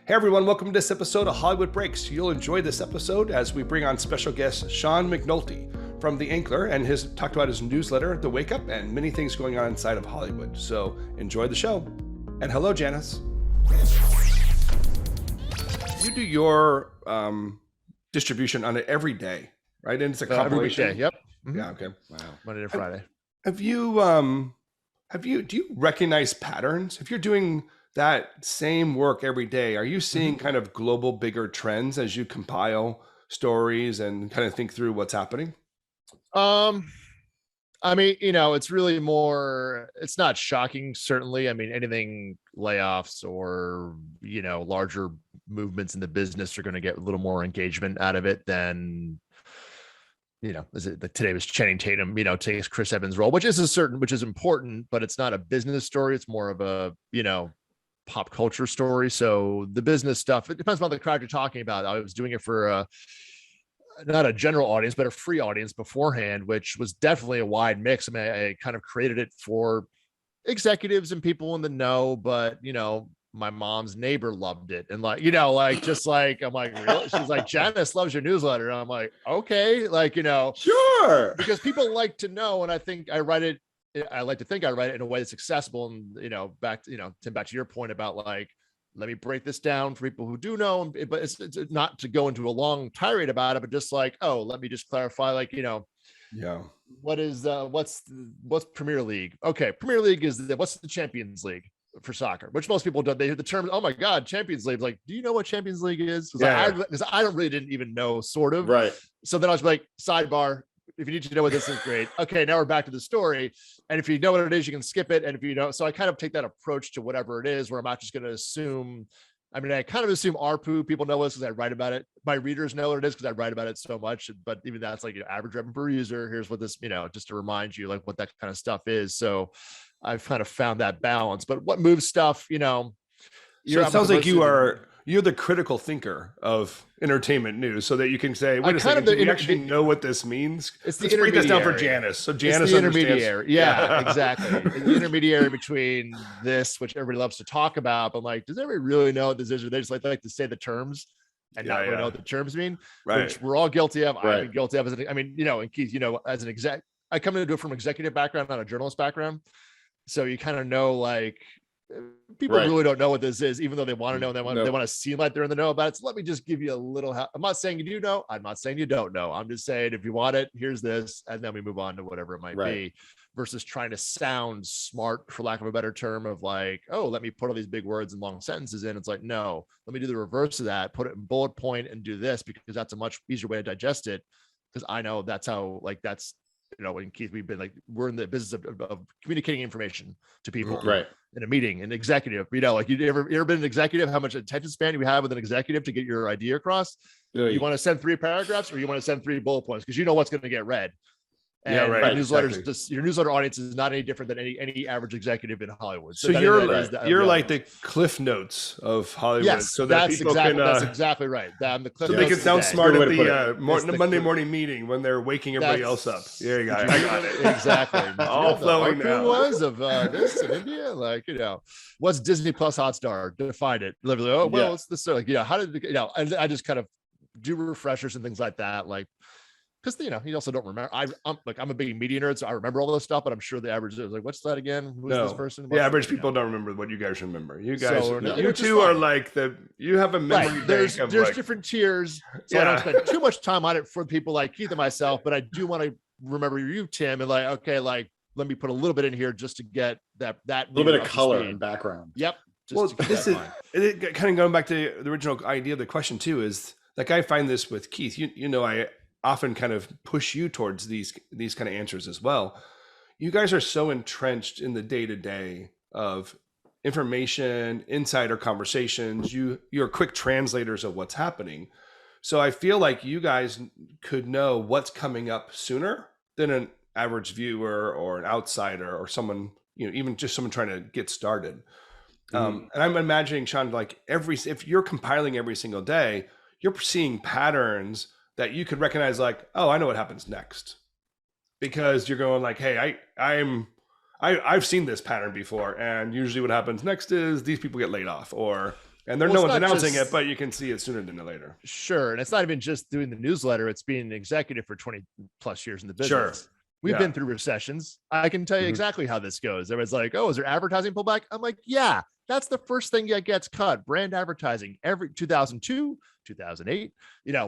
Hey everyone, welcome to this episode of Hollywood Breaks. You'll enjoy this episode as we bring on special guest Sean McNulty from The Ankler and talked about his newsletter, The WAKEUP, and many things going on inside of Hollywood. So enjoy the show. And hello, Janice. You do your distribution on it every day, right? And it's a compilation. Every day, yep. Mm-hmm. Yeah, okay. Wow. Monday to Friday. Do you recognize patterns? If you're doing that same work every day, are you seeing kind of global bigger trends as you compile stories and kind of think through what's happening? I mean, it's really more, it's not shocking, certainly. I mean, anything layoffs or, larger movements in the business are going to get a little more engagement out of it than, today was Channing Tatum, takes Chris Evans' role, which is important, but it's not a business story. It's more of a, pop culture story. So the business stuff, it depends on the crowd you're talking about. I was doing it for not a general audience, but a free audience beforehand, which was definitely a wide mix. I mean, I kind of created it for executives and people in the know, but my mom's neighbor loved it. And I'm like, really? She's like, Janice loves your newsletter. And I'm like, okay, sure. Because people like to know. And I think I like to think I write it in a way that's accessible. And, back to, Tim, back to your point about let me break this down for people who do know, but it's not to go into a long tirade about it, but just let me just clarify, what's Premier League? Okay. Premier League is what's the Champions League for soccer, which most people don't. They hear the term, oh my God, Champions League. Like, do you know what Champions League is? Because I didn't even know, sort of. Right. So then I was like, sidebar, if you need to know what this is, great. Okay, now we're back to the story. And if you know what it is, you can skip it. And if you don't, so I kind of take that approach to whatever it is, where I'm not just going to assume. I mean, I kind of assume ARPU, people know this because I write about it. My readers know what it is because I write about it so much. But even that's average revenue per user. Here's what this, just to remind you what that kind of stuff is. So I've kind of found that balance. But what moves stuff, So it sounds like you're the critical thinker of entertainment news, so that you can say, wait a second, do we actually know what this means? Let's break this down for Janice. So Janice the understands. Intermediary. Yeah, exactly. The intermediary between this, which everybody loves to talk about, but does everybody really know what this is? Or they just like to say the terms and not really know what the terms mean, right? Which we're all guilty of. Right. I'm guilty of. And Keith, as an exec, I come into it from an executive background, not a journalist background. So you kind of know, people really don't know what this is, even though they want to know. They want to seem like they're in the know about it. So let me just give you a little. I'm not saying you do know. I'm not saying you don't know. I'm just saying if you want it, here's this, and then we move on to whatever it might be. Versus trying to sound smart, for lack of a better term, of let me put all these big words and long sentences in. It's no, let me do the reverse of that. Put it in bullet point and do this, because that's a much easier way to digest it. Because I know that's how that's. In Keith, we've been we're in the business of communicating information to people, right? In a meeting, an executive, you ever been an executive? How much attention span you have with an executive to get your idea across? You want to send 3 paragraphs, or you want to send 3 bullet points, because you know what's going to get read. And your newsletter audience is not any different than any average executive in Hollywood. So you're like the Cliff Notes of Hollywood. Yes, so that that's exactly right. I'm the Cliff so Notes they can sound smart at the Monday Cliff morning meeting when they're waking everybody else up. There you go. I got it. Exactly. All flowing now. Was of this in India, what's Disney Plus Hotstar? Define it. Literally. It's this. How did I just kind of do refreshers and things like that, because you also don't remember. I'm a big media nerd, so I remember all this stuff. But I'm sure the average is what's that again? Who's this person? The average people don't remember what you guys remember. You guys, you two are you have a memory. Right. There's different tiers, so I don't spend too much time on it for people like Keith and myself. But I do want to remember you, Tim, and let me put a little bit in here just to get that little bit of color and background. Yep. This is kind of going back to the original idea of the question too. Is I find this with Keith. I often kind of push you towards these kind of answers as well. You guys are so entrenched in the day-to-day of information, insider conversations. You're quick translators of what's happening. So I feel like you guys could know what's coming up sooner than an average viewer or an outsider or someone, even just someone trying to get started. And I'm imagining, Sean, if you're compiling every single day, you're seeing patterns that you could recognize, oh, I know what happens next, because you're going hey, I've seen this pattern before, and usually what happens next is these people get laid off, or And no one's announcing it, but you can see it sooner than later. Sure. And it's not even just doing the newsletter. It's being an executive for 20 plus years in the business. Sure. We've been through recessions. I can tell you exactly how this goes. Everyone's like, oh, is there advertising pullback? I'm like, yeah, that's the first thing that gets cut. Brand advertising every 2002, 2008,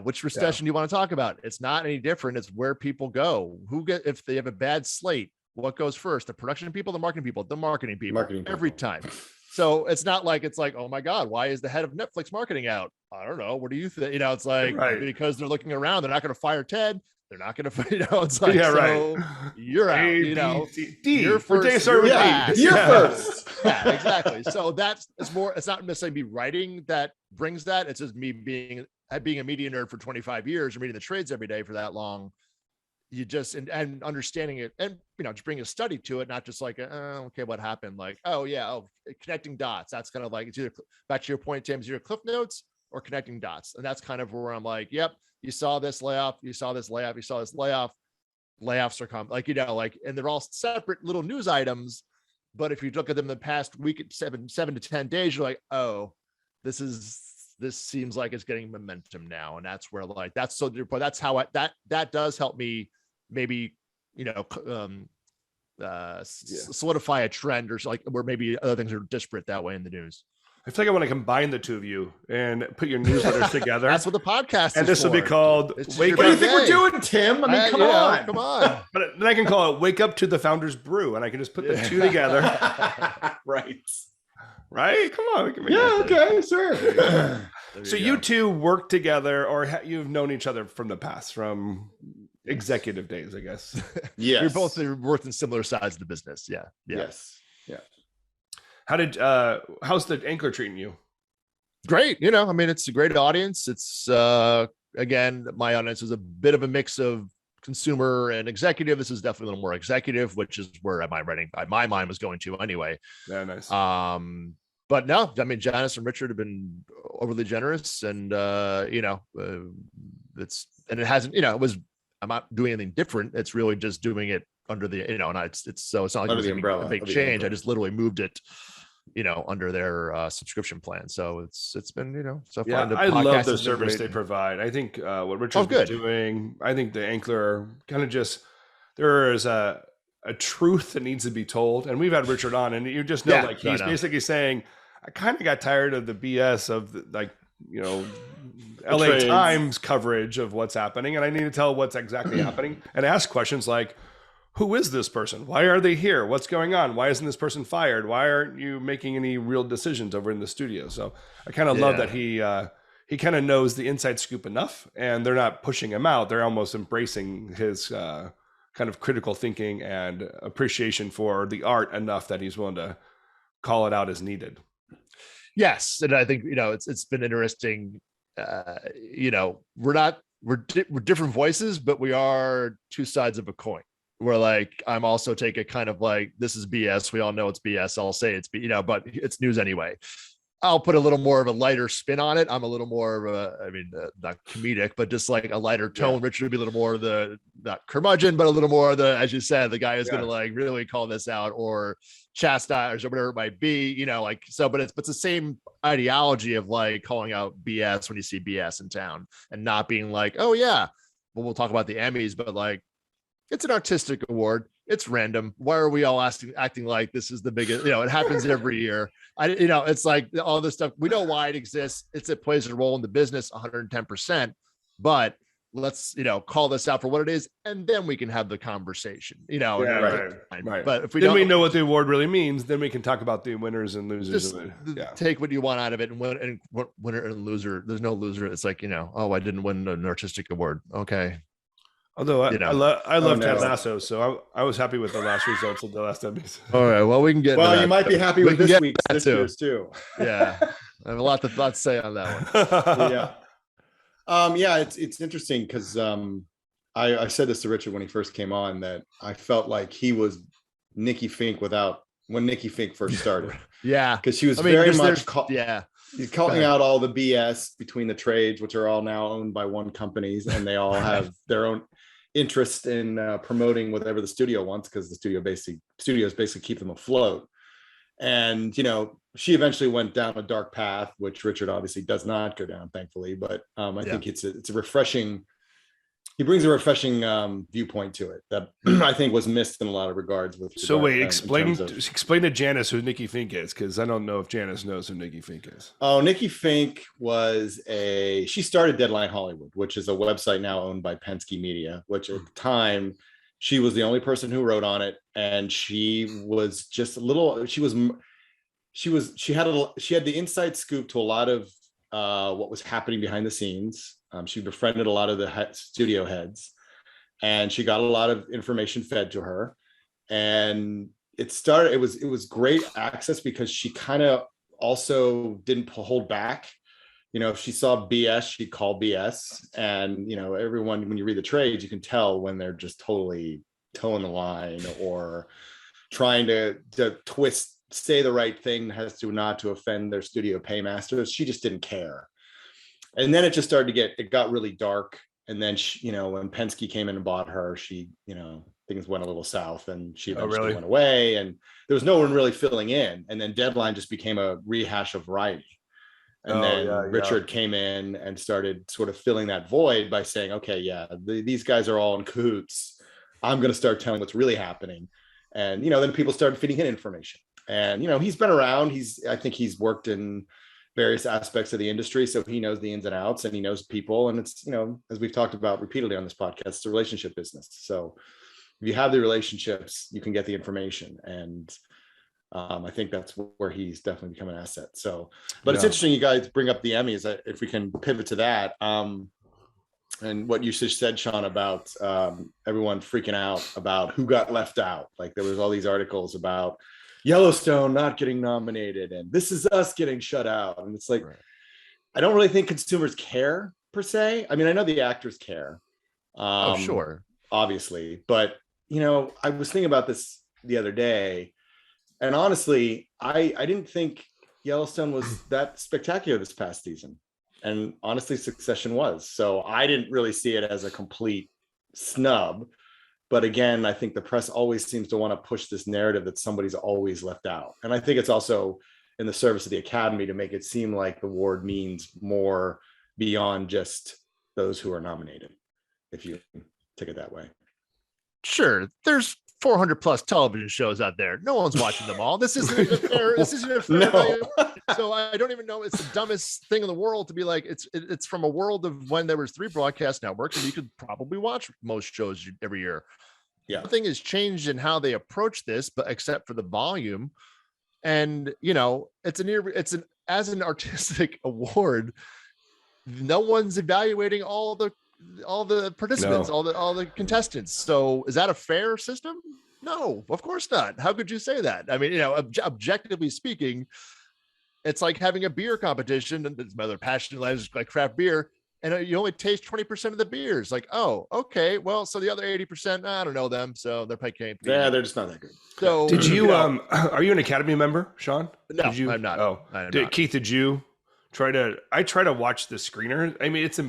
which recession do you want to talk about? It's not any different. It's where people go. If they have a bad slate, what goes first? The production people, the marketing people, every time. So it's not like, oh my God, why is the head of Netflix marketing out? I don't know. What do you think? It's like, because they're looking around, they're not going to fire Ted. They're not going to, it's like, you're out, you're first. You're first. Yeah, exactly. So it's not necessarily me writing that brings that. It's just me being a media nerd for 25 years and reading the trades every day for that long. You just, and understanding it and, just bring a study to it, not just like, okay, what happened? Like, connecting dots. That's kind of like, it's either, back to your point, Tim, it's either cliff notes or connecting dots. And that's kind of where I'm like, yep, you saw this layoff, you saw this layoff, you saw this layoff. Layoffs are coming, and they're all separate little news items. But if you look at them in the past week, 7 to 10 days, you're like, oh, this seems like it's getting momentum now. And that's where that's how that does help me maybe, solidify a trend or like where maybe other things are disparate that way in the news. I feel like I want to combine the two of you and put your newsletters together. That's what the podcast is. And this will be called Wake Up. What do you think we're doing, Tim? I mean, come on. But then I can call it Wake Up to the Founders Brew, and I can just put the two together. Right. Come on. We can make okay, sure. So you two work together, or you've known each other from the past, from executive days, I guess. Yes. You're both worked in similar sides of the business. Yeah. Yes. Yeah. How's the Anchor treating you? Great. It's a great audience. It's, again, my audience is a bit of a mix of consumer and executive. This is definitely a little more executive, which is where my mind was going to anyway. Yeah, nice. But no, Janice and Richard have been overly generous and, it hasn't, I'm not doing anything different. It's really just doing it under the, and it's not like under the umbrella, a big change. I just literally moved it, under their subscription plan. So it's been, so far. I love the service they provide. I think what Richard's been doing, I think the Ankler kind of just, there is a truth that needs to be told. And we've had Richard on and you just know, he's basically saying, I kind of got tired of the BS of LA trades. Times coverage of what's happening. And I need to tell what's exactly happening and ask questions like, who is this person? Why are they here? What's going on? Why isn't this person fired? Why aren't you making any real decisions over in the studio? So I kind of love that he kind of knows the inside scoop enough and they're not pushing him out. They're almost embracing his kind of critical thinking and appreciation for the art enough that he's willing to call it out as needed. Yes. And I think, it's been interesting. We're different voices, but we are two sides of a coin. Where I'm also take it kind of like, this is BS. We all know it's BS. I'll say it's, but it's news anyway. I'll put a little more of a lighter spin on it. I'm a little more of not comedic, but just like a lighter tone. Yeah. Richard would be a little more of the, not curmudgeon, but a little more of the, as you said, the guy who's going to really call this out or chastise or whatever it might be, but it's the same ideology of calling out BS when you see BS in town and not being like, oh yeah, well, we'll talk about the Emmys, but it's an artistic award. It's random. Why are we all acting like this is the biggest, it happens every year. It's like all this stuff. We know why it exists. It plays a role in the business 110%, but let's, call this out for what it is. And then we can have the conversation, Right. But if we know what the award really means, then we can talk about the winners and losers of it. Take what you want out of it and winner and loser. There's no loser. It's like, oh, I didn't win an artistic award. Okay. Although I love Ted Lasso, so I was happy with the last results of the last Emmys. All right, well, we can get. Well, you might be happy with this year's too. Yeah, I have a lot to say on that one. It's interesting because I said this to Richard when he first came on that I felt like he was Nikki Fink when Nikki Fink first started. Because she was very much he's calling out all the BS between the trades, which are all now owned by one companies, and they all have their own interest in promoting whatever the studio wants because the studios basically keep them afloat. And, you know, she eventually went down a dark path, which Richard obviously does not go down, thankfully. But I think it's a refreshing, he brings a refreshing viewpoint to it that I think was missed in a lot of regards. So wait, explain to Janice who Nikki Fink is, because I don't know if Janice knows who Nikki Fink is. Oh, Nikki Fink she started Deadline Hollywood, which is a website now owned by Penske Media, which at the time she was the only person who wrote on it. And she was just a little, she had the inside scoop to a lot of what was happening behind the scenes. She befriended a lot of the studio heads, and she got a lot of information fed to her. And it was great access because she kind of also didn't hold back. You know, if she saw BS, she'd call BS. And, you know, everyone, when you read the trades, you can tell when they're just totally toeing the line or trying to twist, say the right thing has to not to offend their studio paymasters. She just didn't care. And then it just started it got really dark. And then, she, you know, when Penske came in and bought her, she, you know, things went a little south and she eventually went away, and there was no one really filling in. And then Deadline just became a rehash of Variety. And then Richard came in and started sort of filling that void by saying, okay, these guys are all in cahoots. I'm going to start telling what's really happening. And, you know, then people started feeding in information. And, you know, he's been around. I think he's worked in various aspects of the industry. So he knows the ins and outs and he knows people. And it's, you know, as we've talked about repeatedly on this podcast, it's a relationship business. So if you have the relationships, you can get the information. And I think that's where he's definitely become an asset. So, but it's interesting you guys bring up the Emmys, if we can pivot to that. And what you just said, Sean, about everyone freaking out about who got left out. Like there was all these articles about Yellowstone not getting nominated and This Is Us getting shut out. And it's like, I don't really think consumers care per se. I mean, I know the actors care. Sure. Obviously. But, you know, I was thinking about this the other day. And honestly, I didn't think Yellowstone was that spectacular this past season. And honestly, Succession was. So I didn't really see it as a complete snub. But again, I think the press always seems to want to push this narrative that somebody's always left out. And I think it's also in the service of the Academy to make it seem like the award means more beyond just those who are nominated, if you take it that way. Sure. There's 400 plus television shows out there. No one's watching them all. This isn't a fair. No. So I don't even know. It's the dumbest thing in the world to be like, it's from a world of when there was 3 broadcast networks and you could probably watch most shows every year. Yeah. Nothing has changed in how they approach this, but except for the volume. And, you know, as an artistic award, no one's evaluating all the participants, all the contestants. So is that a fair system? No, of course not. How could you say that? I mean, you know, objectively speaking, it's like having a beer competition, and it's my other passion lives like craft beer, and you only taste 20% of the beers. Like, oh, okay, well, so the other 80%, I don't know them, so they're probably they're just not that good. So did you are you an Academy member, Sean? No, I'm not. Oh, Keith, did you try to watch the screener? I mean, it's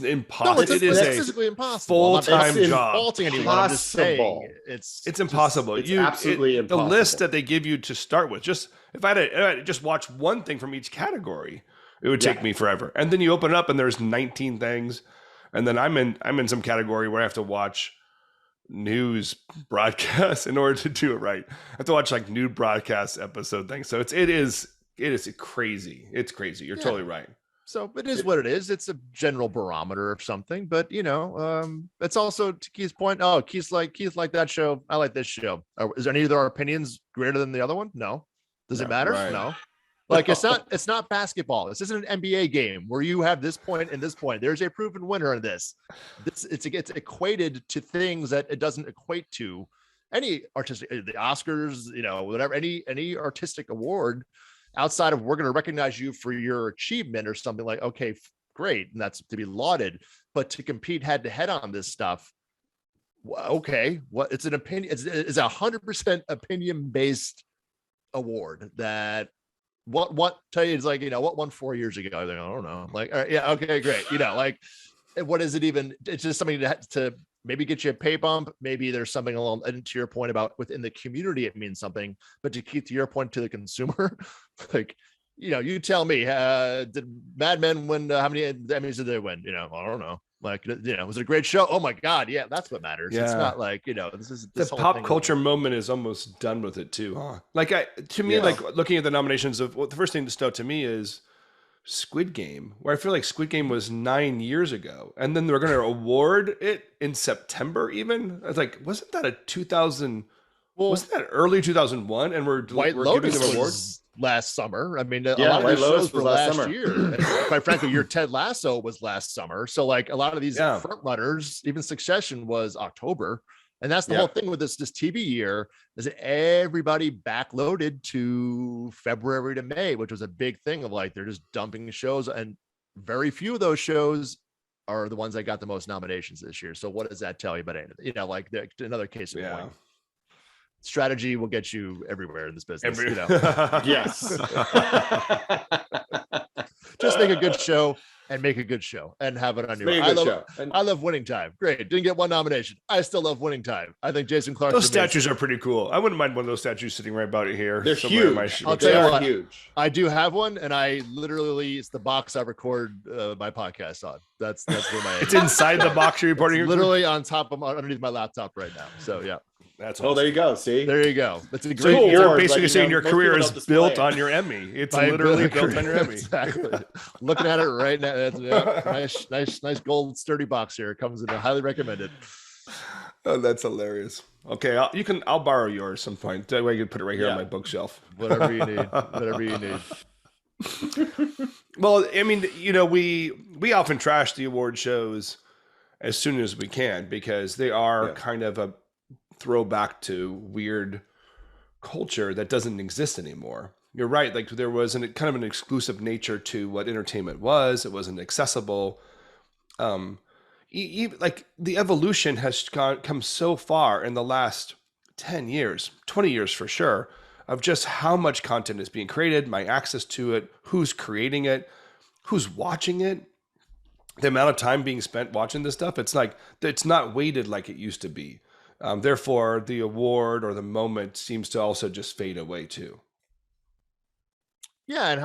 impossible. No, it is physically impossible. Full-time job. Faulting anyone. I'm just saying it's impossible. It's absolutely impossible. The list that they give you to start with, just if I had to just watch one thing from each category, it would take me forever. And then you open it up and there's 19 things, and then I'm in some category where I have to watch news broadcasts in order to do it right. I have to watch like new broadcast episode things. So it is crazy. It's crazy. You're totally right. So it is what it is. It's a general barometer of something, but you know, it's also to Keith's point. Oh, Keith like that show. I like this show. Is there any of our opinions greater than the other one? No. Does it matter? Right. No. Like it's not basketball. This isn't an NBA game where you have this point and this point. There's a proven winner in this. It gets equated to things that it doesn't equate to any artistic, the Oscars, you know, whatever, any artistic award outside of we're going to recognize you for your achievement or something like, okay, great. And that's to be lauded, but to compete head to head on this stuff. Okay. What it's an opinion. It's 100% opinion based award that what tell you, it's like, you know, what won 4 years ago? Like, I don't know. Like, all right, yeah. Okay, great. You know, like what is it even? It's just something to maybe get you a pay bump. Maybe there's something along, and to your point about within the community, it means something, but to keep to your point to the consumer, like, you tell me, did Mad Men win? How many Emmys did they win? I don't know. Like, was it a great show? Oh my God. Yeah. That's what matters. Yeah. It's not like, this the pop culture moment is almost done with it too, huh? Like like looking at the nominations of, the first thing to note to me is Squid Game, where I feel like Squid Game was 9 years ago. And then they're going to award it in September even. I was like, wasn't that wasn't that early 2001? And we're giving them awards? Last summer. I mean, a lot of these shows were last year. And quite frankly, your Ted Lasso was last summer. So like a lot of these front runners, even Succession was October. And that's the whole thing with this TV year, is that everybody backloaded to February to May, which was a big thing of like, they're just dumping shows, and very few of those shows are the ones that got the most nominations this year. So what does that tell you about anything? Like another case in point. Strategy will get you everywhere in this business. Yes. Just make a good show and make a good show and have it on your own. I love Winning Time. Great. Didn't get one nomination. I still love Winning Time. I think Jason Clarke. Those statues are pretty cool. I wouldn't mind one of those statues sitting right about here. They're huge. I'll tell you what, huge. I do have one, and I literally, it's the box I record my podcast on. That's where my it's inside the box you're recording. Literally on top of underneath my laptop right now. So yeah. That's awesome. Oh, there you go. See, there you go. That's a great. So you're basically saying your career is built on your Emmy. It's literally built on your Emmy. Exactly. Looking at it right now. That's nice gold sturdy box here. It comes in. Highly recommended. Oh, that's hilarious. Okay, I'll borrow yours some point. That way you can put it right here on my bookshelf. Whatever you need. Whatever you need. Well, I mean, we often trash the award shows as soon as we can, because they are kind of a throwback to weird culture that doesn't exist anymore. You're right. Like, there was kind of an exclusive nature to what entertainment was. It wasn't accessible. Like, the evolution has come so far in the last 10 years, 20 years for sure, of just how much content is being created, my access to it, who's creating it, who's watching it, the amount of time being spent watching this stuff. It's like, it's not weighted like it used to be. Therefore, the award or the moment seems to also just fade away too. Yeah, and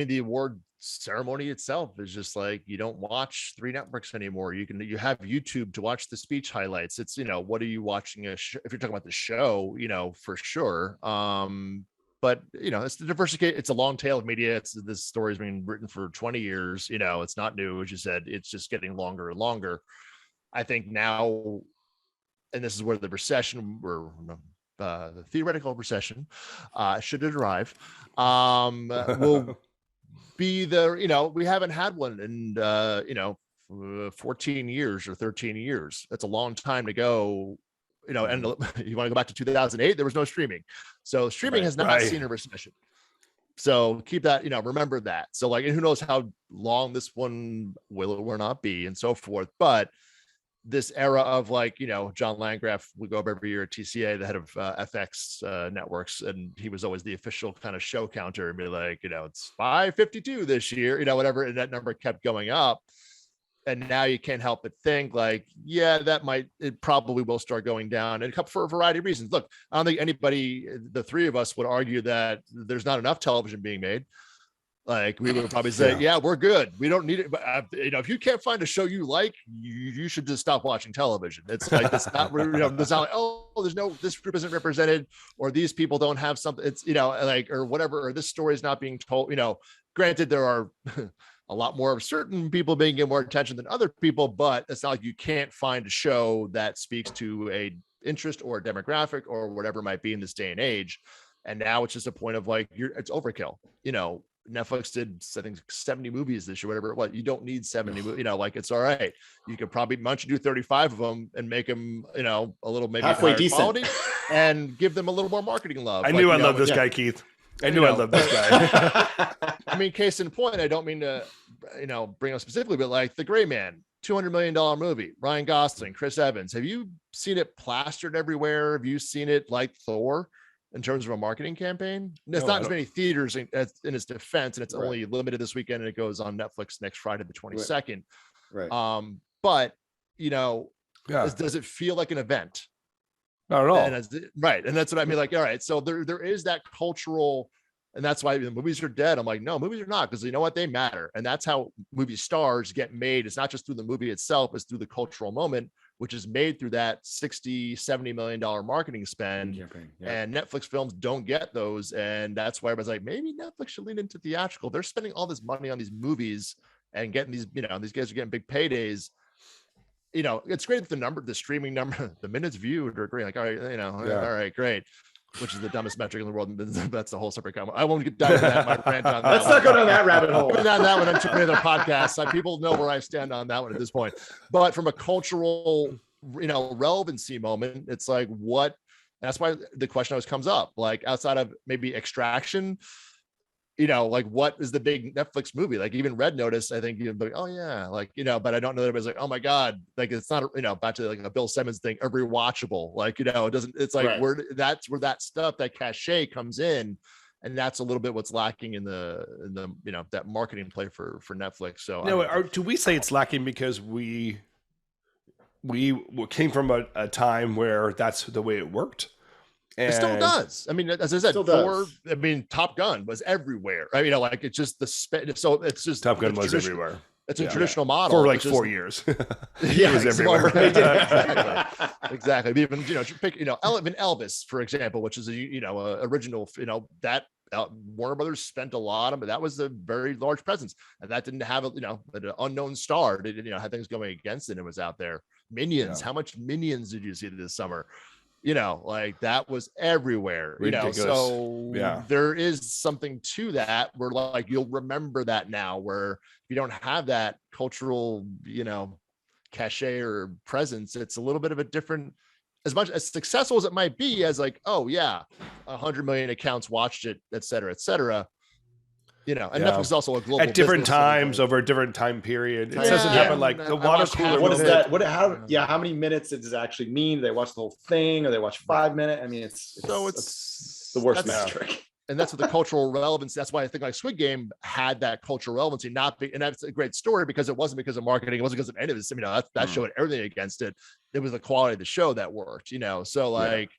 the award ceremony itself is just like, you don't watch 3 networks anymore. You have YouTube to watch the speech highlights. It's, what are you watching? If you're talking about the show, for sure. But it's the diversity. It's a long tail of media. This story's been written for 20 years. It's not new, as you said. It's just getting longer and longer. I think now, and this is where the recession, or the theoretical recession, should it arrive, will be we haven't had one in 14 years or 13 years. That's a long time to go. And you want to go back to 2008, there was no streaming, so streaming has not seen a recession. So keep that, remember that. So like, and who knows how long this one will or not be, and so forth. But this era of like, John Landgraf would go up every year at TCA, the head of FX networks, and he was always the official kind of show counter, and be like, it's 552 this year, whatever, and that number kept going up. And now you can't help but think like, it probably will start going down, and for a variety of reasons. Look, I don't think anybody, the 3 of us, would argue that there's not enough television being made. Like, we would probably say, we're good. We don't need it. But if you can't find a show you like, you should just stop watching television. It's like, it's not, it's not like, oh, this group isn't represented, or these people don't have something. It's, like, or whatever, or this story is not being told. Granted, there are a lot more of certain people being given more attention than other people, but it's not like you can't find a show that speaks to a interest or a demographic or whatever it might be in this day and age. And now it's just a point of like, it's overkill. Netflix did, I think, 70 movies this year, whatever it was. You don't need 70, like, it's all right. You could probably do 35 of them and make them, a little maybe halfway decent quality, and give them a little more marketing love. I knew I loved this guy, Keith. I knew I loved this guy. I mean, case in point, I don't mean to, bring up specifically, but like The Gray Man, $200 million movie, Ryan Gosling, Chris Evans. Have you seen it plastered everywhere? Have you seen it like Thor? In terms of a marketing campaign, there's not as many theaters in its defense, and it's only limited this weekend, and it goes on Netflix next Friday, the 22nd. Right. But Yeah. Does it feel like an event? Not at all. Right. And that's what I mean. Like, all right, so there is that cultural, and that's why the movies are dead. I'm like, no, movies are not, because you know what? They matter. And that's how movie stars get made. It's not just through the movie itself, it's through the cultural moment, which is made through that 60, $70 million marketing spend. Yeah. And Netflix films don't get those. And that's why I was like, maybe Netflix should lean into theatrical. They're spending all this money on these movies and getting these, these guys are getting big paydays. It's great that the streaming number, the minutes viewed are great. Like, all right, all right, great. Which is the dumbest metric in the world. That's a whole separate comment. I won't get dive into that. My rant on that. Let's not go down that rabbit hole. Down that one on too many other podcasts. People know where I stand on that one at this point. But from a cultural, relevancy moment, it's like what. That's why the question always comes up. Like outside of maybe Extraction, like what is the big Netflix movie? Like even Red Notice, I think you'd be like, oh yeah, like, but I don't know that everybody's like, oh my God, like it's not, back to like a Bill Simmons thing, a rewatchable, like, it doesn't, it's like, right. That's where that stuff, that cachet comes in. And that's a little bit what's lacking in the that marketing play for Netflix. So do we say it's lacking because we came from a time where that's the way it worked? And it still does. I mean, as I said, Top Gun was everywhere. Like it's just so it's just Top Gun was everywhere. It's a traditional model for like 4 years. It was everywhere. Exactly. Even pick Elvis, for example, which is a original. That Warner Brothers spent a lot of, but that was a very large presence, and that didn't have an unknown star. It had things going against it. And it was out there. Minions. How much Minions did you see this summer? Like that was everywhere, so there is something to that where like, you'll remember that now, where if you don't have that cultural, cachet or presence, it's a little bit of a different, as much as successful as it might be as like, oh yeah, 100 million accounts watched it, et cetera, et cetera. And Netflix is also a global at different times over a different time period. It doesn't happen like the water cooler. What is that? How many minutes does it actually mean? Do they watch the whole thing or they watch 5 minutes? I mean, it's the worst metric. And that's what the cultural relevance. That's why I think like Squid Game had that cultural relevancy, and that's a great story because it wasn't because of marketing. It wasn't because of any of this. That showed everything against it. It was the quality of the show that worked, so like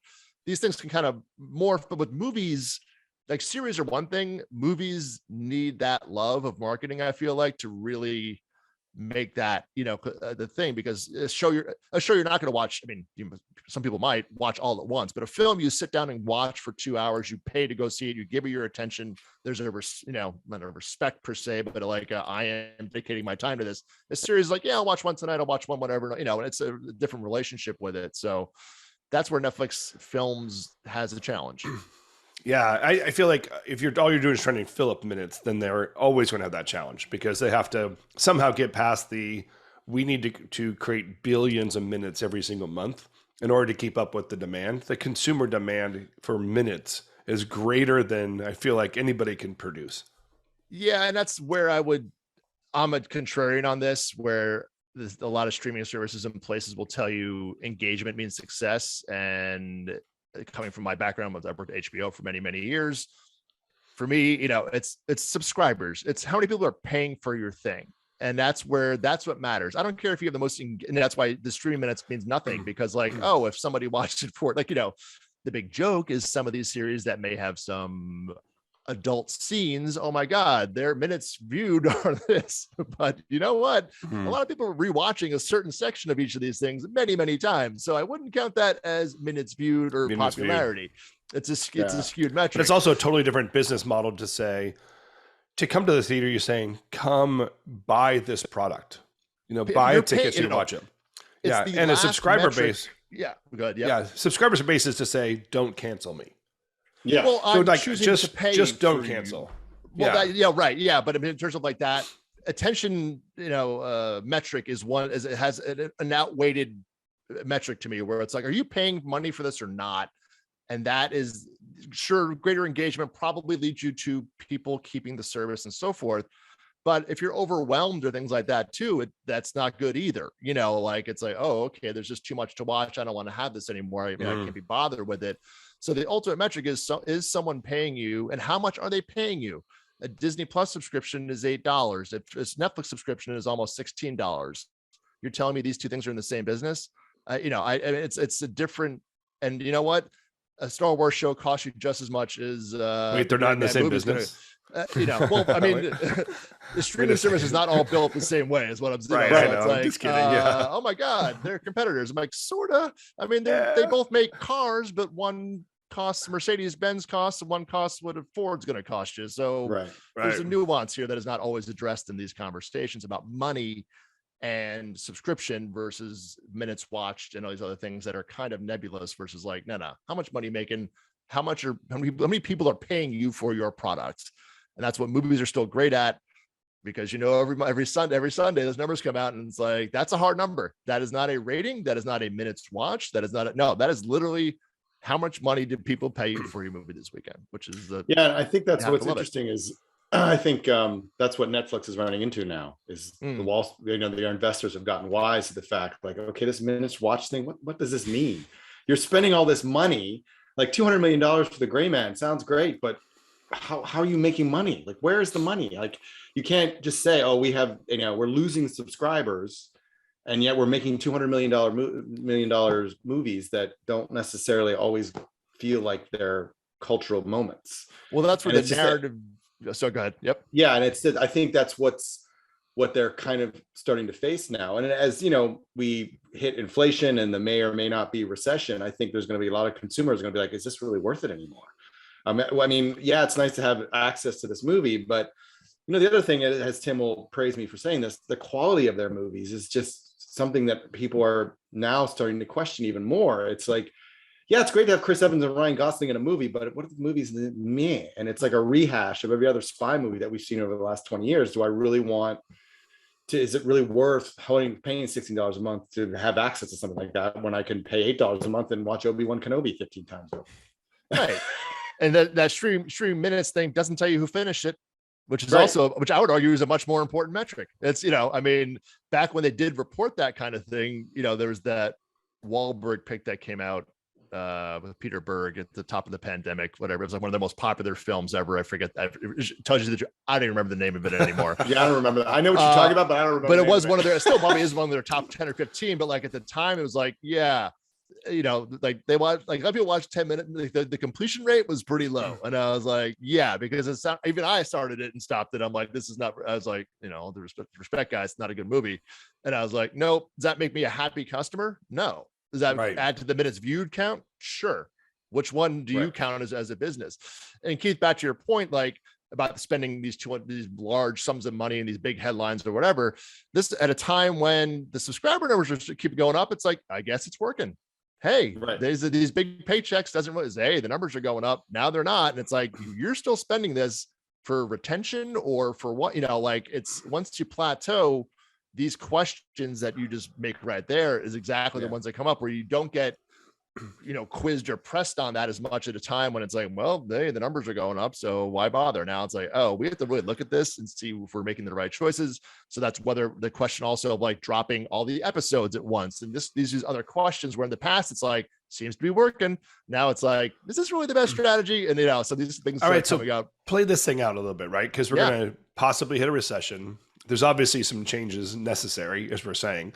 these things can kind of morph, but with movies, like series are one thing, movies need that love of marketing, I feel like, to really make that, the thing, because a show you're not going to watch. I mean, some people might watch all at once, but a film you sit down and watch for 2 hours, you pay to go see it, you give it your attention. There's not a respect per se, but like I am dedicating my time to this. A series like, I'll watch one tonight, I'll watch one, whatever, and it's a different relationship with it. So that's where Netflix films has a challenge. Yeah, I feel like if all you're doing is trying to fill up minutes, then they're always going to have that challenge because they have to somehow get past we need to create billions of minutes every single month in order to keep up with the demand. The consumer demand for minutes is greater than I feel like anybody can produce. Yeah, and that's where I'm a contrarian on this, where there's a lot of streaming services and places will tell you engagement means success. And coming from my background, I've worked at HBO for many, many years. For me, it's subscribers. It's how many people are paying for your thing. And that's what matters. I don't care if you have the most, and that's why the stream minutes means nothing, because like, if somebody watched it for like, the big joke is some of these series that may have some adult scenes. Oh my God, their minutes viewed are this. But you know what? A lot of people are rewatching a certain section of each of these things many, many times. So I wouldn't count that as minutes viewed or popularity. It's a skewed metric. But it's also a totally different business model to come to the theater. You're saying, come buy this product, buy a ticket to watch it. Yeah. And a subscriber base. Yeah. Good. Yeah. Yeah. Subscriber base is to say, don't cancel me. Yeah. Well, I'm choosing to pay. Just don't cancel. Well, right. Yeah. But I mean, in terms of like that attention, metric is one, as it has an outweighted metric to me, where it's like, are you paying money for this or not? And that is sure, greater engagement probably leads you to people keeping the service and so forth. But if you're overwhelmed or things like that too, that's not good either. Like it's like, oh, okay, there's just too much to watch. I don't want to have this anymore. I can't be bothered with it. So the ultimate metric is someone paying you, and how much are they paying you? A Disney Plus subscription is $8. If a Netflix subscription is almost $16. You're telling me these two things are in the same business? it's a different, and you know what? A Star Wars show costs you just as much as wait, they're not in the same business. Well, I mean, the streaming service is not all built the same way, is what I'm saying. Right, So it's like, just kidding. Yeah. oh my God, they're competitors. I'm like, sorta. I mean, they both make cars, but one costs Mercedes-Benz costs, and one costs what a Ford's going to cost you. So there's a nuance here that is not always addressed in these conversations about money and subscription versus minutes watched and all these other things that are kind of nebulous versus like, no, how much money making, how many people are paying you for your product. And that's what movies are still great at, because every Sunday those numbers come out and it's like, that's a hard number. That is not a rating. That is not a minutes watch. That is not that is literally how much money did people pay you for your movie this weekend, which is I think that's what's interesting is I think that's what Netflix is running into now is their investors have gotten wise to the fact like, okay, this minutes watch thing, what does this mean? You're spending all this money, like $200 million for The Gray Man sounds great, but how are you making money? Like, where is the money? Like, you can't just say, oh, we have, we're losing subscribers and yet we're making $200 million movies that don't necessarily always feel like they're cultural moments. Well, that's where the narrative. So go ahead. Yep. Yeah. And I think that's what they're kind of starting to face now. And as we hit inflation and the may or may not be recession, I think there's going to be a lot of consumers going to be like, is this really worth it anymore? I mean, yeah, it's nice to have access to this movie, but the other thing, as Tim will praise me for saying this, the quality of their movies is just something that people are now starting to question even more. It's like, yeah, it's great to have Chris Evans and Ryan Gosling in a movie, but what if the movie's meh? And it's like a rehash of every other spy movie that we've seen over the last 20 years. Do I really want to, is it really worth paying $16 a month to have access to something like that when I can pay $8 a month and watch Obi-Wan Kenobi 15 times? Right. And that stream minutes thing doesn't tell you who finished it, which is also, which I would argue is a much more important metric. It's, I mean, back when they did report that kind of thing, there was that Wahlberg pick that came out with Peter Berg at the top of the pandemic, whatever. It was like one of the most popular films ever. I forget. It tells you that I don't even remember the name of it anymore. Yeah, I don't remember that. I know what you're talking about, but I don't remember. But it was one of their, still probably is one of their top 10 or 15. But like at the time, it was like, yeah, like they watched, like a lot of people watched 10 minutes. The completion rate was pretty low, and I was like, yeah, because it's not, even I started it and stopped it. I'm like, this is not. I was like, the respect, guys, it's not a good movie. And I was like, nope. Does that make me a happy customer? No. Does that add to the minutes viewed count? Sure. Which one do you count as a business? And Keith, back to your point, like about spending these large sums of money and these big headlines or whatever, this at a time when the subscriber numbers are keep going up, it's like, I guess it's working. Hey, there's these big paychecks hey, the numbers are going up. Now they're not. And it's like, you're still spending this for retention or for what, like it's once you plateau, these questions that you just make right there is exactly the ones that come up where you don't get, quizzed or pressed on that as much at a time when it's like, well, the numbers are going up, so why bother? Now it's like, oh, we have to really look at this and see if we're making the right choices. So that's whether the question also of like dropping all the episodes at once. And these other questions where in the past, it's like, seems to be working. Now it's like, is this really the best strategy? And, so these things are coming out. Play this thing out a little bit, right? Because we're going to possibly hit a recession. There's obviously some changes necessary, as we're saying.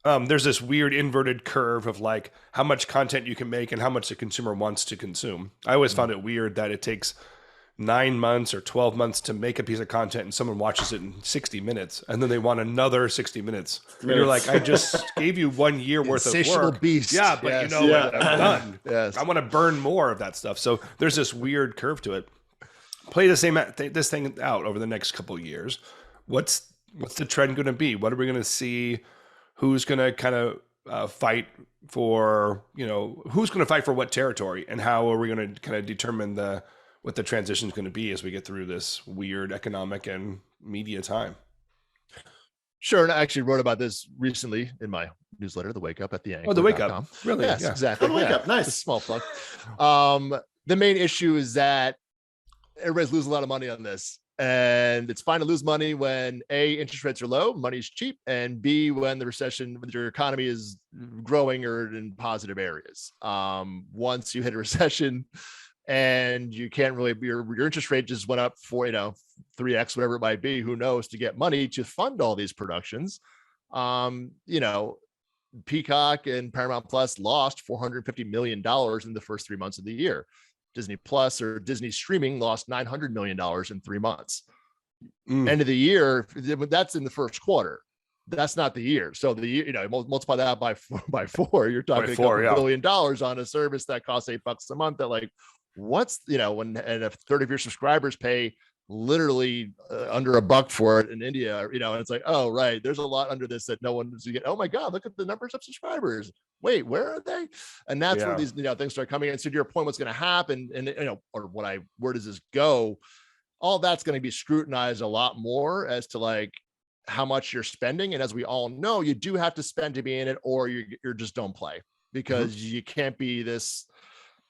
There's this weird inverted curve of like how much content you can make and how much the consumer wants to consume. I always found it weird that it takes 9 months or 12 months to make a piece of content and someone watches it in 60 minutes and then they want another 60 minutes. And you're like, I just gave you 1 year worth of work. Beast. Yeah, but I'm done. I want to burn more of that stuff. So there's this weird curve to it. Play this thing out over the next couple of years. What's the trend going to be? What are we going to see? Who's going to kind of fight for, who's going to fight for what territory, and how are we going to kind of determine what the transition is going to be as we get through this weird economic and media time? Sure. And I actually wrote about this recently in my newsletter, The Wake Up at the Anchor. Oh, The Wake Up. Really? Yes, exactly. The Wake Up. Nice. A small plug. The main issue is that everybody's losing a lot of money on this. And it's fine to lose money when A, interest rates are low, money's cheap, and B, when when your economy is growing or in positive areas. Once you hit a recession and you can't really, your interest rate just went up for, 3x, whatever it might be, who knows, to get money to fund all these productions. Peacock and Paramount Plus lost $450 million in the first 3 months of the year. Disney Plus or Disney streaming lost $900 million in 3 months. End of the year, that's in the first quarter. That's not the year. So the year, multiply that by four, you're talking $2 billion on a service that costs $8 a month. That like, what's, and if 30 of your subscribers pay literally under $1 for it in India, and it's like, oh, right. There's a lot under this that no one's get. Oh my God, look at the numbers of subscribers. Wait, where are they? And that's where these, things start coming in. So to your point, what's going to happen and, where does this go? All that's going to be scrutinized a lot more as to like how much you're spending. And as we all know, you do have to spend to be in it, or you're just don't play, because you can't be this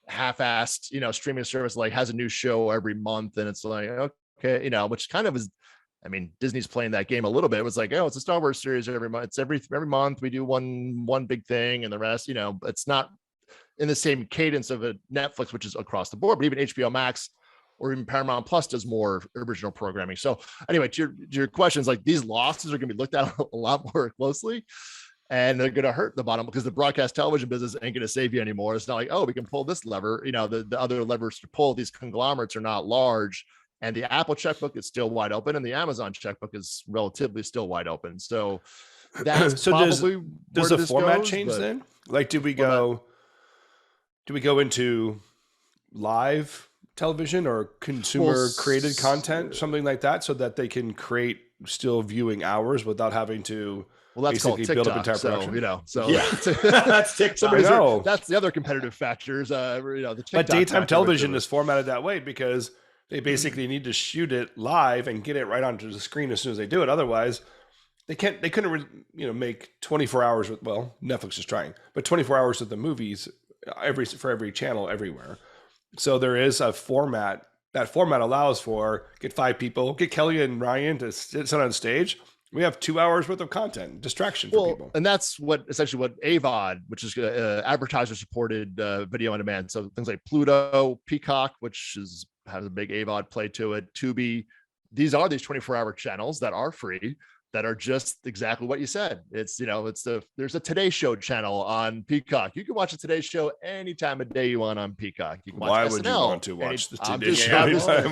half-assed, streaming service like has a new show every month. And it's like, okay, which kind of is, I mean, Disney's playing that game a little bit. It was like, oh, it's a Star Wars series every month. It's every month we do one big thing, and the rest, it's not in the same cadence of a Netflix, which is across the board, but even HBO Max or even Paramount Plus does more original programming. So anyway, to your questions, like these losses are going to be looked at a lot more closely, and they're going to hurt the bottom, because the broadcast television business ain't going to save you anymore. It's not like, oh, we can pull this lever. The other levers to pull, these conglomerates are not large, and the Apple checkbook is still wide open, and the Amazon checkbook is relatively still wide open. So that's so probably does the format change then? Like, do we go into live television or consumer created content, something like that, so that they can create still viewing hours without having to that's called TikTok, build up entire production. That's TikTok. That's the other competitive factors. The TikTok but daytime television is formatted that way because they basically need to shoot it live and get it right onto the screen as soon as they do it. Otherwise, they couldn't make 24 hours with, well, Netflix is trying, but 24 hours with the movies for every channel everywhere. So there is a format. That format allows for get 5 people, get Kelly and Ryan to sit on stage. We have 2 hours worth of content, distraction for people. And that's essentially what AVOD, which is advertiser supported video on demand. So things like Pluto, Peacock, which has a big AVOD play to it, Tubi. These 24-hour channels that are free, that are just exactly what you said. It's, there's a Today Show channel on Peacock. You can watch a Today Show any time of day you want on Peacock. You can watch SNL. Would you want to watch the Today Show?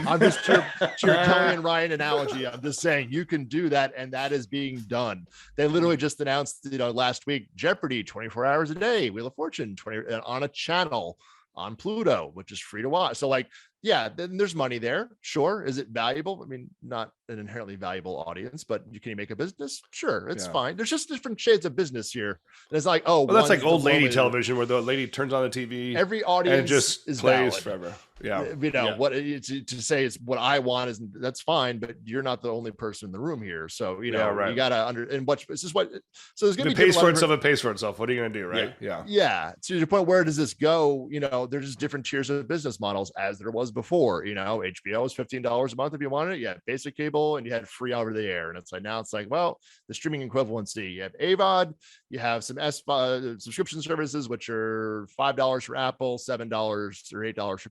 I'm just to your Kelly and Ryan analogy. I'm just saying you can do that, and that is being done. They literally just announced, last week, Jeopardy 24 hours a day, Wheel of Fortune 20 on a channel on Pluto, which is free to watch. So like, yeah, then there's money there. Sure. Is it valuable? I mean, not an inherently valuable audience, but can you make a business? Sure. It's fine. There's just different shades of business here. And it's like, well, that's like old lady television where the lady turns on the TV. Every audience and just is plays valid. Forever. Yeah. What to say is what I want is that's fine, but you're not the only person in the room here. So, you got to this is what, so there's going to be pays for itself. It pays for itself. What are you going to do? Right. Yeah. Yeah. So to your point, where does this go? There's just different tiers of business models as there was before. HBO was $15 a month if you wanted it. You had basic cable and you had free over the air. And it's like, now it's like, well, the streaming equivalency, you have AVOD, you have some subscription services, which are $5 for Apple, $7 or $8 for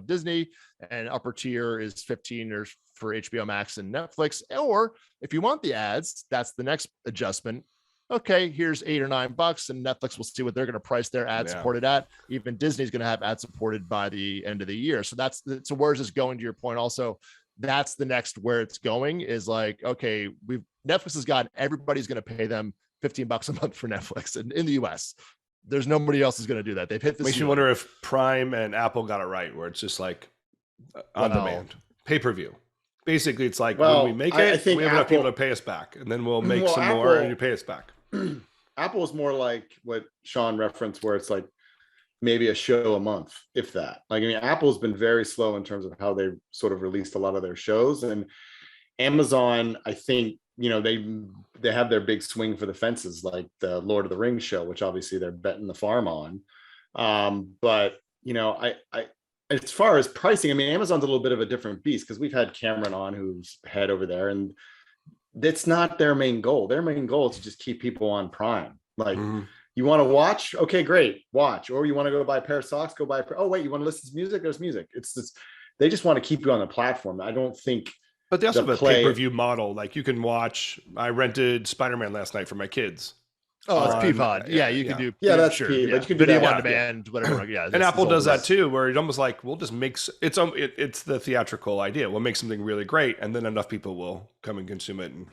Disney, and upper tier is $15 for HBO Max and Netflix. Or if you want the ads, that's the next adjustment. Okay, here's $8 or $9, and Netflix will see what they're going to price their ad supported at. Even Disney's going to have ad supported by the end of the year. So so where's this going, to your point? Also, that's the next where it's going is like, okay, Netflix has got, everybody's going to pay them $15 a month for Netflix in the US. There's nobody else is going to do that. They've hit this. Makes you wonder if Prime and Apple got it right, where it's just like on demand, pay-per-view. Basically, it's like when we make it, we have enough people to pay us back, and then we'll make some more, and you pay us back. Apple is more like what Sean referenced, where it's like maybe a show a month, if that. Like, I mean, Apple's been very slow in terms of how they sort of released a lot of their shows, and Amazon, I think, they have their big swing for the fences, like the Lord of the Rings show, which obviously they're betting the farm on. But I as far as pricing, I mean, Amazon's a little bit of a different beast, because we've had Cameron on, who's head over there, and that's not their main goal. Their main goal is to just keep people on Prime. Like, you want to watch? Okay, great, watch. Or you want to go buy a pair of socks? Go buy. Oh wait, you want to listen to music? There's music. It's just, they just want to keep you on the platform. I don't think. But they also have a pay-per-view model. Like, you can watch. I rented Spider-Man last night for my kids. Oh, it's on- PVOD. Yeah, you can do. Yeah, that's sure. P, Yeah. but you can do video that. on demand, whatever. Yeah, and that's Apple the does whole- that too, where it's almost like we'll just make it's the theatrical idea. We'll make something really great, and then enough people will come and consume it, and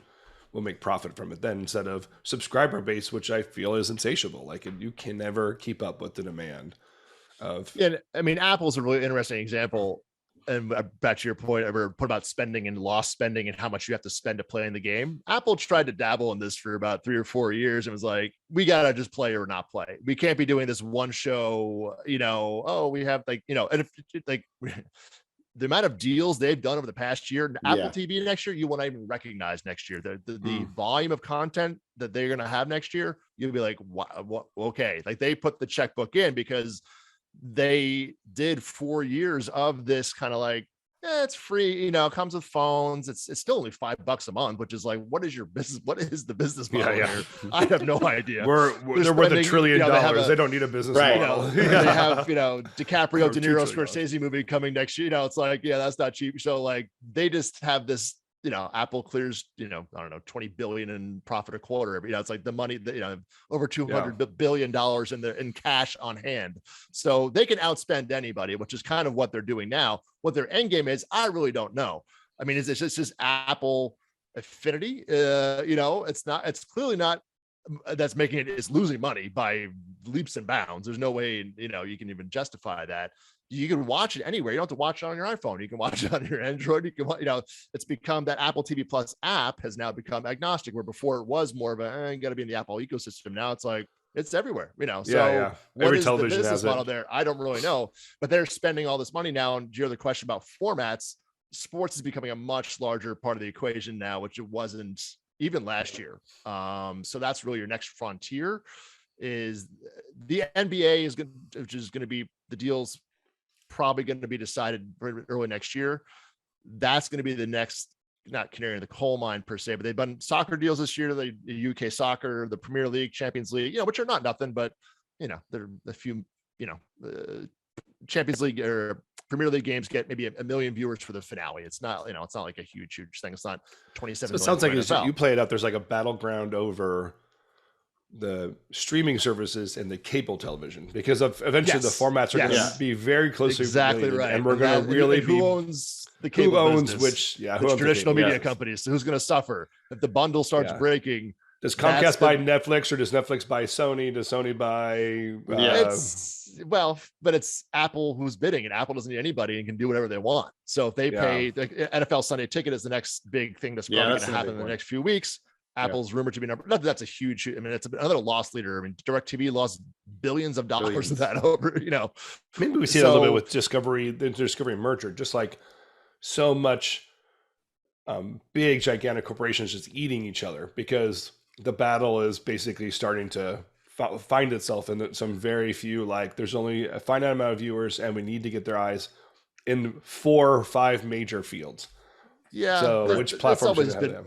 we'll make profit from it. Then instead of subscriber base, which I feel is insatiable, like you can never keep up with the demand of. Yeah, I mean, Apple's a really interesting example. And back to your point about spending and lost spending and how much you have to spend to play in the game. Apple tried to dabble in this for about 3 or 4 years and was like, we got to just play or not play. We can't be doing this one show, oh, we have and if like the amount of deals they've done over the past year, Apple TV next year, you won't even recognize next year. The volume of content that they're going to have next year, you'll be like, what? Okay. Like they put the checkbook in because they did 4 years of this kind of like, it's free, it comes with phones. It's still only $5 a month, which is like, what is your business? What is the business model here? I have no idea. They're worth $1 trillion. They don't need a business model. They have, DiCaprio, De Niro, Scorsese movie coming next year. It's like, that's not cheap. So like, they just have this, Apple clears, I don't know, 20 billion in profit a quarter. It's like the money that, over $200 billion in cash on hand. So they can outspend anybody, which is kind of what they're doing now. What their end game is, I really don't know. I mean, is it just Apple affinity? It's clearly not that's making it's losing money by leaps and bounds. There's no way, you can even justify that. You can watch it anywhere. You don't have to watch it on your iPhone. You can watch it on your Android. You can, it's become that Apple TV Plus app has now become agnostic, where before it was more of a, you got to be in the Apple ecosystem. Now it's like, it's everywhere, So what is the business model there? I don't really know, but they're spending all this money now. And your other question about formats, sports is becoming a much larger part of the equation now, which it wasn't even last year. So that's really your next frontier. Is the NBA is going, which is going to be the deals probably going to be decided early next year. That's going to be the next, not canary in the coal mine per se, but they've done soccer deals this year. The UK soccer, the Premier League, Champions League, which are not nothing, but they're a few, Champions League or Premier League games get maybe a million viewers for the finale. It's not, it's not like a huge thing. It's not 27. So it sounds like you play it out. There's like a battleground over the streaming services and the cable television, because eventually the formats are going to be very closely related, right, and we're going to really who owns the cable owns business, which traditional media companies. So who's going to suffer if the bundle starts breaking? Does Comcast buy Netflix, or does Netflix buy Sony? Does Sony buy? But it's Apple who's bidding, and Apple doesn't need anybody and can do whatever they want. So if they pay, the NFL Sunday Ticket is the next big thing that's probably going to happen in the next few weeks. Apple's rumored to be number. Not that that's a huge. I mean, it's another loss leader. I mean, DirecTV lost billions of dollars of that over. Maybe we see it a little bit with Discovery, the Discovery merger. Just like so much, big gigantic corporations just eating each other, because the battle is basically starting to find itself in some very few. Like, there's only a finite amount of viewers, and we need to get their eyes in 4 or 5 major fields. Yeah. So which platforms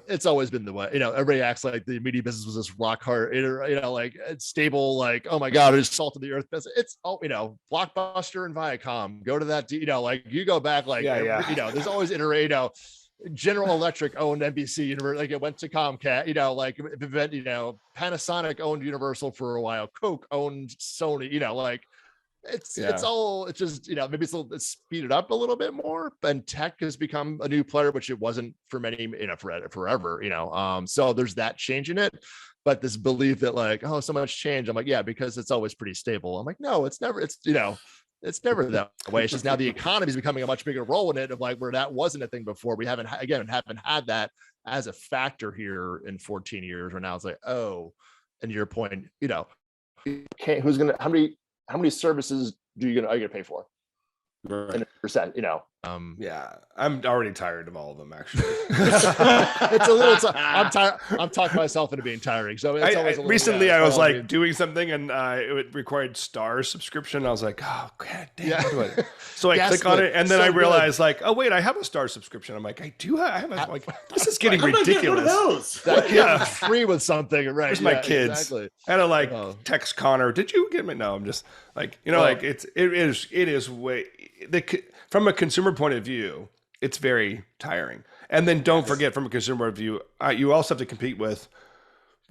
it's always been the way, everybody acts like the media business was this rock hard, like it's stable, like, oh my God, it's salt of the earth. It's Blockbuster and Viacom, go to that, like you go back, like, there's always General Electric owned NBC Universal, like it went to Comcast, like Panasonic owned Universal for a while, Coke owned Sony, like it's just, maybe it's speeded up a little bit more, and tech has become a new player, which it wasn't for many, forever, so there's that change in it. But this belief that like, oh, so much change, I'm like, yeah, because it's always pretty stable. I'm like, no, it's never, it's never that way. It's just now the economy is becoming a much bigger role in it, of like, where that wasn't a thing before. We haven't had that as a factor here in 14 years, where now it's like, oh, and your point, how many services are you gonna pay for? Right. And percent, I'm already tired of all of them, actually. It's a little. I'm tired. I'm talking myself into being tiring. So it's always a little, recently, I was like doing something, and it required Star subscription. I was like, oh god damn. Yeah. So I click on it, and then I realized like, oh wait, I have a Star subscription. I'm like, I do have a, like, this is getting ridiculous. That free with something, right? Where's my kids? Exactly. I had to like text Connor. Did you get me? No, I'm just like, like it is way from a consumer point of view, it's very tiring. And then don't forget, from a consumer point of view, you also have to compete with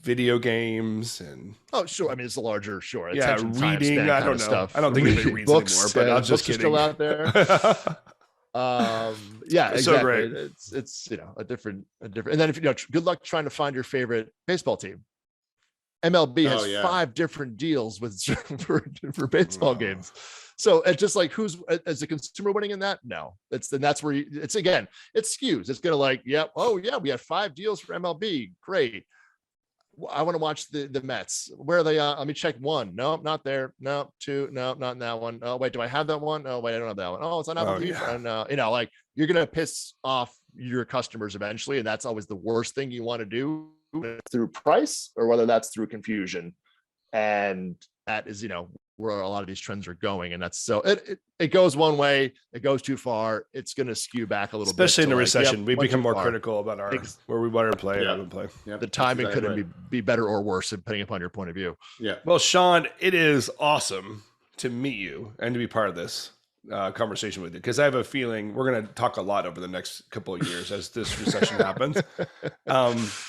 video games and oh sure, I mean it's a larger yeah, attention time reading. span I kind don't of know. stuff. I don't think anybody reads Books, anymore, but I'm just books are kidding. still out there. Yeah, exactly. So great. It's a different, and then if good luck trying to find your favorite baseball team. MLB has 5 different deals with for baseball games. So it's just like, who's as a consumer winning in that? No, that's where it's skews. It's gonna like, yep, oh yeah, we have 5 deals for MLB. Great. I want to watch the Mets. Where are they? Let me check 1. No, not there. No, 2. No, not in that one. Oh wait, do I have that one? Oh wait, I don't have that one. Oh, it's on Apple TV. And like you're gonna piss off your customers eventually, and that's always the worst thing you want to do, through price or whether that's through confusion. And that is where a lot of these trends are going, and that's so it goes one way, it goes too far, it's going to skew back a little bit, especially in a recession. We become more critical about where we want to play and how to play. The timing couldn't be better or worse depending upon your point of view. Well, Sean, it is awesome to meet you and to be part of this conversation with you, because I have a feeling we're going to talk a lot over the next couple of years as this recession happens.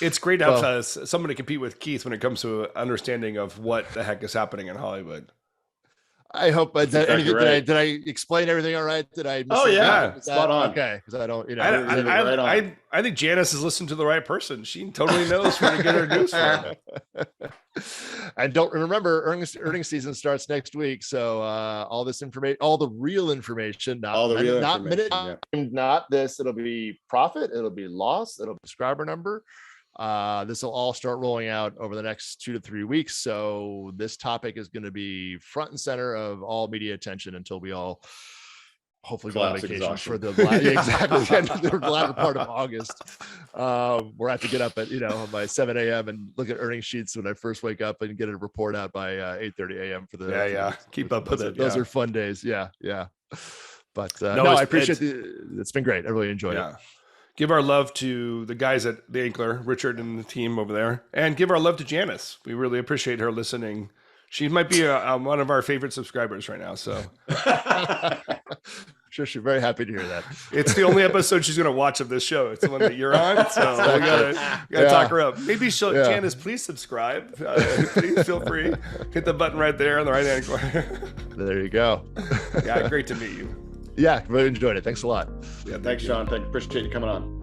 It's great to have someone to compete with Keith when it comes to understanding of what the heck is happening in Hollywood. I hope. Did I explain everything all right? Did I? Spot on. Okay, because I don't. I think Janice has listened to the right person. She totally knows where to get her news from. And don't remember, earnings season starts next week, so all this information, all the real information, not this. It'll be profit, it'll be loss, it'll be subscriber number. This will all start rolling out over the next 2 to 3 weeks. So this topic is going to be front and center of all media attention until we all hopefully go on vacation for the latter part of August. We're have to get up at by 7 a.m. and look at earnings sheets when I first wake up and get a report out by 8:30 a.m. for the keep up with it. Those are fun days. Yeah. But I appreciate it's been great. I really enjoyed it. Give our love to the guys at the Ankler, Richard and the team over there, and give our love to Janice. We really appreciate her listening. She might be one of our favorite subscribers right now. So sure, she's very happy to hear that. It's the only episode she's going to watch of this show. It's the one that you're on. So we gotta talk her up. Maybe Janice, please subscribe. Please feel free. Hit the button right there on the right-hand corner. There you go. Yeah, great to meet you. Yeah, really enjoyed it. Thanks a lot. Yeah, thanks, Sean. Appreciate you coming on.